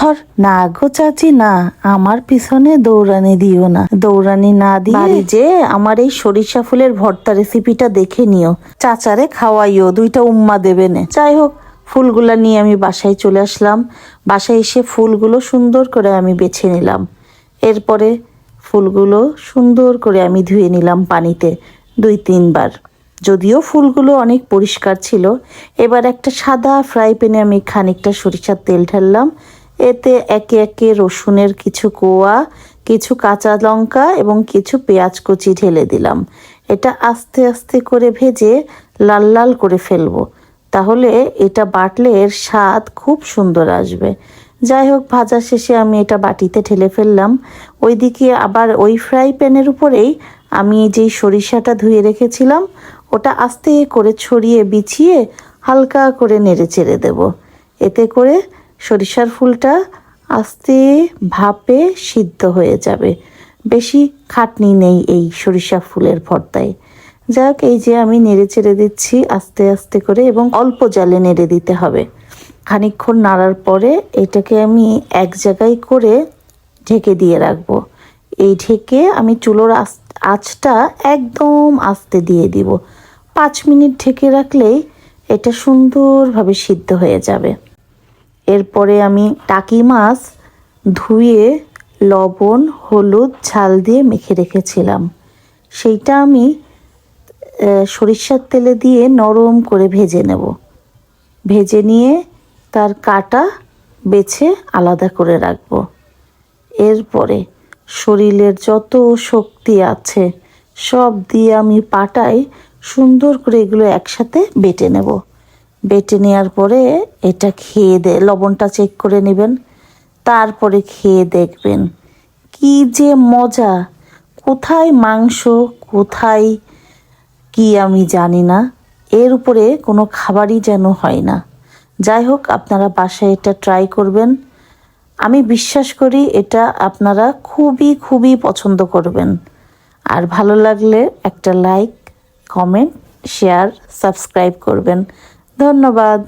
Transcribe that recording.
ধর না গো চাচি না, আমার পিছনে দৌড়ানি দিও না। দৌড়ানি না দিয়ে যে আমার এই সরিষা ফুলের ভর্তা রেসিপিটা দেখে নিও, চাচারে খাওয়াইও, দুইটা উম্মা দেবে নে। যাই হোক, ফুলগুলা নিয়ে আমি বাসায় চলে আসলাম। বাসায় এসে ফুলগুলো সুন্দর করে আমি বেছে নিলাম। এরপরে ফুলগুলো সুন্দর করে আমি ধুয়ে নিলাম পানিতে 2-3 বার। যদিও ফুলগুলো অনেক পরিষ্কার ছিল। এবার একটা সাদা ফ্রাই প্যানে আমি খানিকটা সরিষার তেল ঢাললাম। এতে একে একে রসুনের কিছু কোয়া, কিছু কাঁচা লঙ্কা এবং কিছু পেঁয়াজ কুচি ঢেলে দিলাম। এটা আস্তে আস্তে করে ভেজে লাল লাল করে ফেলবো, তাহলে এটা বাটলে এর স্বাদ খুব সুন্দর আসবে। যাই হোক, ভাজা শেষে আমি এটা বাটিতে ঢেলে ফেললাম। ওইদিকে আবার ওই ফ্রাই প্যানের উপরেই আমি যেই সরিষাটা ধুয়ে রেখেছিলাম ওটা আস্তে করে ছড়িয়ে বিছিয়ে হালকা করে নেড়ে চেড়ে দেব। এতে করে সরিষার ফুলটা আস্তে ভাপে সিদ্ধ হয়ে যাবে। বেশি খাটনি নেই এই সরিষা ফুলের ভর্তায়। যাক, এই যে আমি নেড়ে চেড়ে দিচ্ছি আস্তে আস্তে করে, এবং অল্প জালে নেড়ে দিতে হবে। খানিকক্ষণ নাড়ার পরে এটাকে আমি এক জায়গায় করে ঢেকে দিয়ে রাখবো। এই ঢেকে আমি চুলোর আঁচটা একদম আস্তে দিয়ে দিব। 5 মিনিট ঢেকে রাখলেই এটা সুন্দরভাবে সিদ্ধ হয়ে যাবে। এরপরে আমি টাকি মাছ ধুয়ে লবণ হলুদ ঝাল দিয়ে মেখে রেখেছিলাম, সেইটা আমি সরিষার তেলে দিয়ে নরম করে ভেজে নেব। ভেজে নিয়ে তার কাটা বেছে আলাদা করে রাখবো। এরপরে শরীরের যত শক্তি আছে সব দিয়ে আমি পাটায় সুন্দর করে এগুলো একসাথে বেটে নেব। বেটে নেওয়ার পরে এটা খেয়ে লবণটা চেক করে নেবেন, তারপরে খেয়ে দেখবেন কি যে মজা। কোথায় মাংস, কোথায় কি আমি জানি না, এর উপরে কোনো খাবারই যেন হয় না। যাই হোক, আপনারা বাসায় এটা ট্রাই করবেন। আমি বিশ্বাস করি এটা আপনারা খুবই খুবই পছন্দ করবেন। আর ভালো লাগলে একটা লাইক, কমেন্ট, শেয়ার, সাবস্ক্রাইব করবেন। ধন্যবাদ।